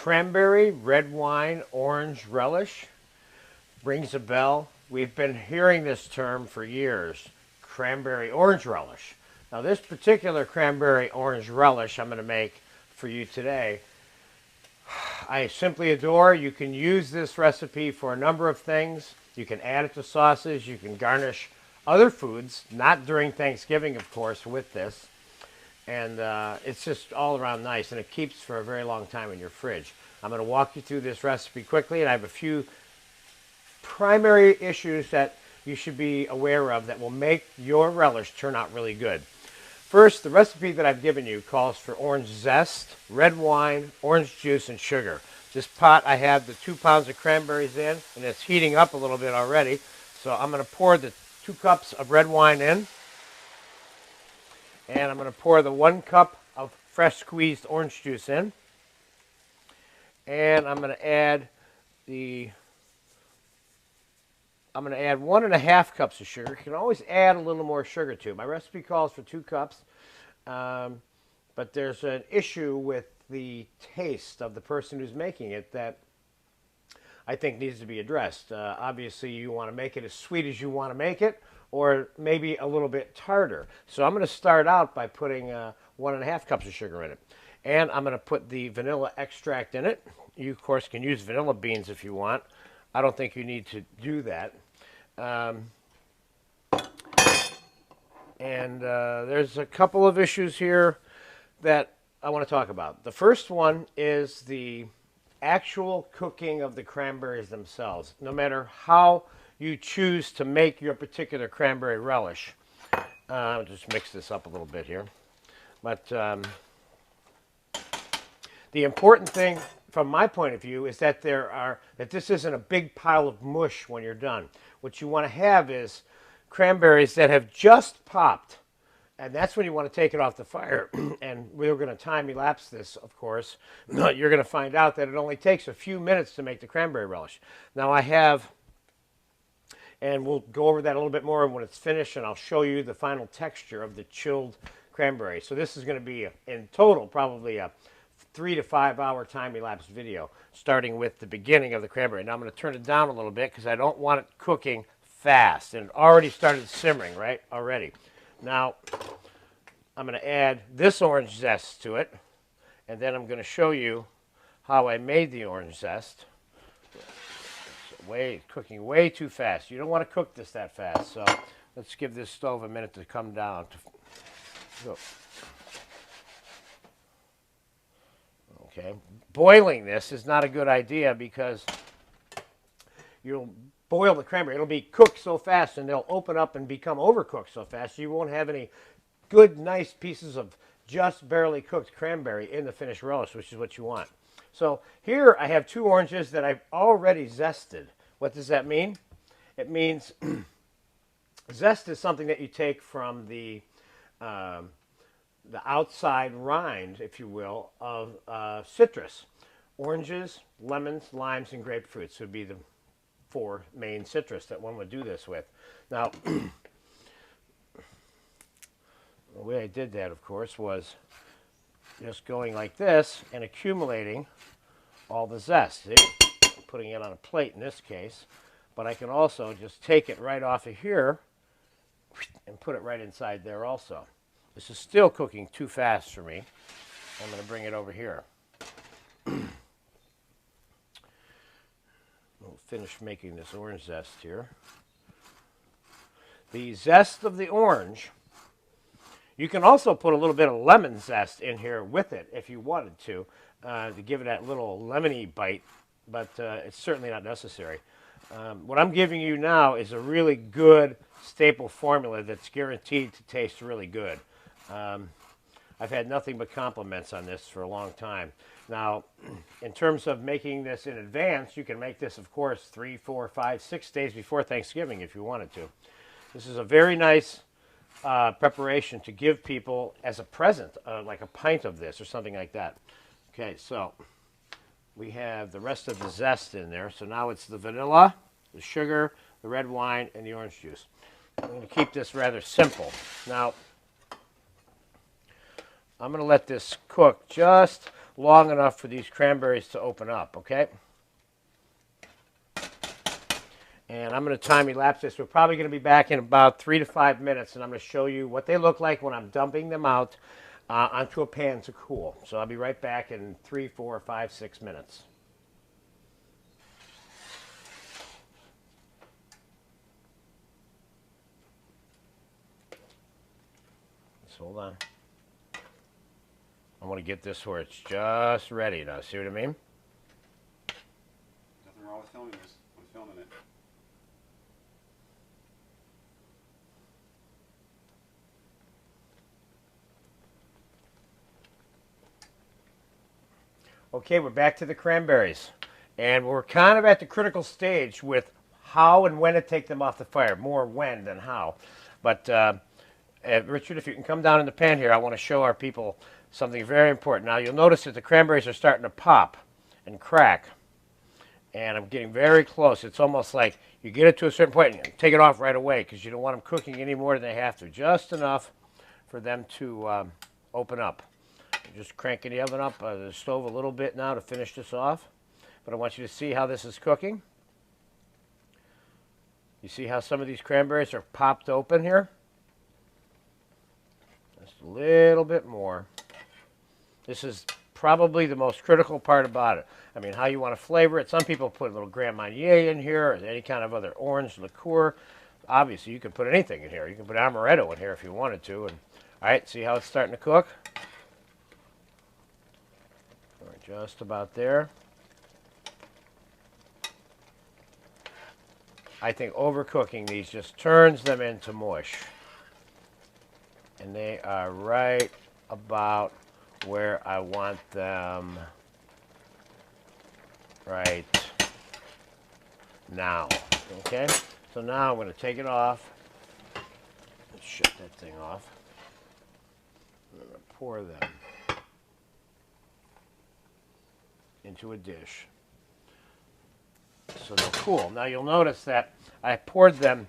Cranberry, red wine, orange relish. Rings a bell. We've been hearing this term for years, cranberry orange relish. Now this particular cranberry orange relish I'm going to make for you today, I simply adore. You can use this recipe for a number of things. You can add it to sauces. You can garnish other foods, not during Thanksgiving, of course, with this. And it's just all around nice, and it keeps for a very long time in your fridge. I'm going to walk you through this recipe quickly, and I have a few primary issues that you should be aware of that will make your relish turn out really good. First, the recipe that I've given you calls for orange zest, red wine, orange juice, and sugar. This pot, I have the 2 pounds of cranberries in, and it's heating up a little bit already. So I'm going to pour the 2 cups of red wine in, and I'm going to pour the 1 cup of fresh squeezed orange juice in, and I'm going to add 1.5 cups of sugar. You can always add a little more sugar too. My recipe calls for 2 cups, but there's an issue with the taste of the person who's making it that I think needs to be addressed. Obviously, you want to make it as sweet as you want to make it, or maybe a little bit tartar. So I'm going to start out by putting 1.5 cups of sugar in it. And I'm going to put the vanilla extract in it. You, of course, can use vanilla beans if you want. I don't think you need to do that. There's a couple of issues here that I want to talk about. The first one is the actual cooking of the cranberries themselves. No matter how you choose to make your particular cranberry relish, I'll just mix this up a little bit here. But the important thing from my point of view is that this isn't a big pile of mush when you're done. What you want to have is cranberries that have just popped, and that's when you want to take it off the fire. And we're going to time elapse this, of course. You're going to find out that it only takes a few minutes to make the cranberry relish. Now I have, and we'll go over that a little bit more when it's finished, and I'll show you the final texture of the chilled cranberry. So this is going to be, in total, probably a 3 to 5 hour time-elapsed video, starting with the beginning of the cranberry. Now I'm going to turn it down a little bit because I don't want it cooking fast, and it already started simmering, right, already. Now I'm going to add this orange zest to it, and then I'm going to show you how I made the orange zest. It's cooking way too fast. You don't want to cook this that fast, so let's give this stove a minute to come down. Okay, boiling this is not a good idea because you'll boil the cranberry. It'll be cooked so fast and they'll open up and become overcooked so fast you won't have any good, nice pieces of just barely cooked cranberry in the finished relish, which is what you want. So here I have 2 oranges that I've already zested. What does that mean? It means zest is something that you take from the outside rind, if you will, of citrus. Oranges, lemons, limes, and grapefruits would be the 4 main citrus that one would do this with. Now, the way I did that, of course, was just going like this and accumulating all the zest. See? Putting it on a plate in this case, but I can also just take it right off of here and put it right inside there also. This is still cooking too fast for me. I'm going to bring it over here. We'll finish making this orange zest here. The zest of the orange, you can also put a little bit of lemon zest in here with it if you wanted to give it that little lemony bite, but it's certainly not necessary. What I'm giving you now is a really good staple formula that's guaranteed to taste really good. I've had nothing but compliments on this for a long time. Now, in terms of making this in advance, you can make this, of course, 3, 4, 5, 6 days before Thanksgiving if you wanted to. This is a very nice preparation to give people as a present, like a pint of this or something like that. Okay, so we have the rest of the zest in there. So now it's the vanilla, the sugar, the red wine, and the orange juice. I'm going to keep this rather simple. Now, I'm going to let this cook just long enough for these cranberries to open up, okay? And I'm going to time elapse this. We're probably going to be back in about 3 to 5 minutes, and I'm going to show you what they look like when I'm dumping them out onto a pan to cool. So I'll be right back in 3, 4, 5, 6 minutes. Just hold on. I want to get this where it's just ready now. See what I mean? Nothing wrong with filming this. I'm filming it. Okay, we're back to the cranberries. And we're kind of at the critical stage with how and when to take them off the fire. More when than how. But Richard, if you can come down in the pan here, I want to show our people something very important. Now, you'll notice that the cranberries are starting to pop and crack. And I'm getting very close. It's almost like you get it to a certain point and you take it off right away because you don't want them cooking any more than they have to. Just enough for them to open up. Just cranking the oven up, the stove a little bit now to finish this off. But I want you to see how this is cooking. You see how some of these cranberries are popped open here? Just a little bit more. This is probably the most critical part about it. I mean, how you want to flavor it. Some people put a little Gran Marnier in here or any kind of other orange liqueur. Obviously, you could put anything in here. You can put amaretto in here if you wanted to. And, all right, see how it's starting to cook? We're just about there. I think overcooking these just turns them into mush. And they are right about where I want them right now. Okay? So now I'm going to take it off. Let's shut that thing off. I'm going to pour them into a dish so they'll cool. Now you'll notice that I poured them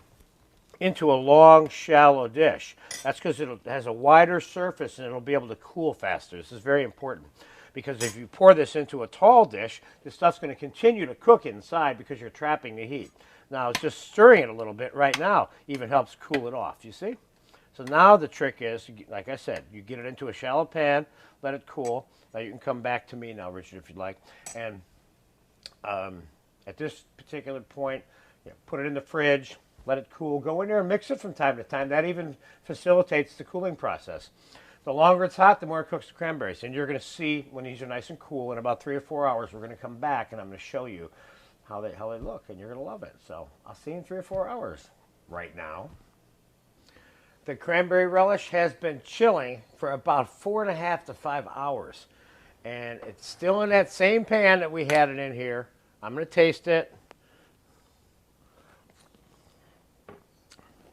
into a long, shallow dish. That's because it has a wider surface and it'll be able to cool faster. This is very important because if you pour this into a tall dish, this stuff's going to continue to cook inside because you're trapping the heat. Now, just stirring it a little bit right now even helps cool it off, you see? So now the trick is, like I said, you get it into a shallow pan, let it cool. Now you can come back to me now, Richard, if you'd like. And at this particular point, put it in the fridge, let it cool. Go in there and mix it from time to time. That even facilitates the cooling process. The longer it's hot, the more it cooks the cranberries. And you're going to see when these are nice and cool, in about 3 or 4 hours, we're going to come back and I'm going to show you how they look. And you're going to love it. So I'll see you in 3 or 4 hours. Right now, the cranberry relish has been chilling for about 4.5 to 5 hours. And it's still in that same pan that we had it in here. I'm going to taste it.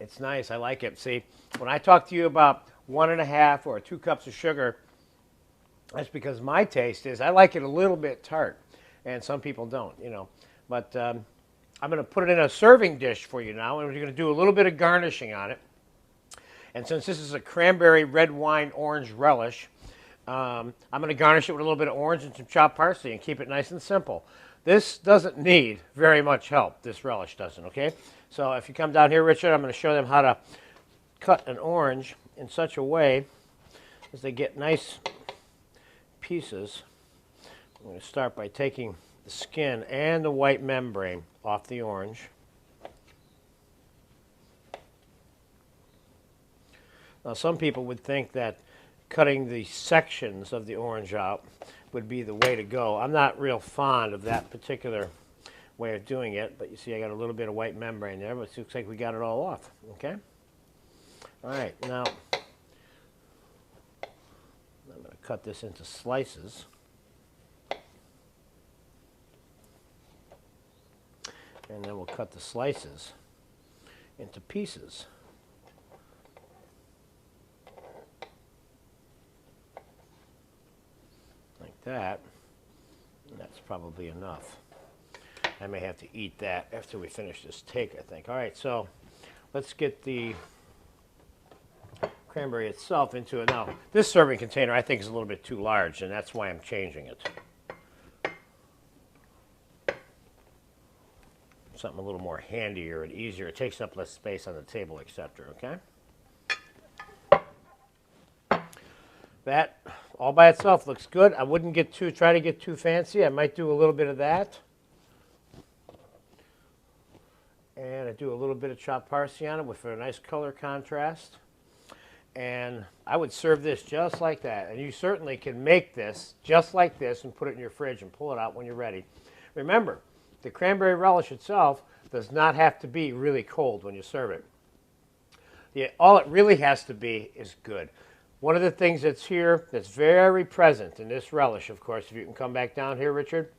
It's nice. I like it. See, when I talk to you about 1.5 or 2 cups of sugar, that's because my taste is I like it a little bit tart, and some people don't, you know. But I'm going to put it in a serving dish for you now, and we're going to do a little bit of garnishing on it. And since this is a cranberry red wine orange relish, I'm going to garnish it with a little bit of orange and some chopped parsley and keep it nice and simple. This doesn't need very much help. This relish doesn't, okay? So if you come down here, Richard, I'm going to show them how to cut an orange in such a way as they get nice pieces. I'm going to start by taking the skin and the white membrane off the orange. Now, some people would think that cutting the sections of the orange out would be the way to go. I'm not real fond of that particular way of doing it, but you see I got a little bit of white membrane there, but it looks like we got it all off, okay? All right, now I'm going to cut this into slices. And then we'll cut the slices into pieces. Like that. And that's probably enough. I may have to eat that after we finish this take, I think. All right, so let's get the cranberry itself into it. Now, this serving container I think is a little bit too large, and that's why I'm changing it. Something a little more handier and easier. It takes up less space on the table, etc. Okay? That all by itself looks good. I wouldn't try to get too fancy. I might do a little bit of that. And I do a little bit of chopped parsley on it for a nice color contrast. And I would serve this just like that. And you certainly can make this just like this and put it in your fridge and pull it out when you're ready. Remember, the cranberry relish itself does not have to be really cold when you serve it. All it really has to be is good. One of the things that's here that's very present in this relish, of course, if you can come back down here, Richard,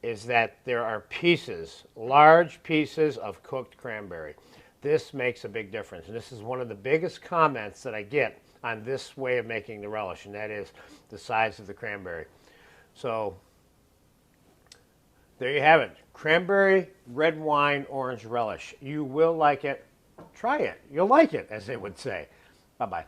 is that there are pieces, large pieces of cooked cranberry. This makes a big difference. And this is one of the biggest comments that I get on this way of making the relish, and that is the size of the cranberry. So there you have it. Cranberry, red wine, orange relish. You will like it. Try it. You'll like it, as they would say. Bye-bye.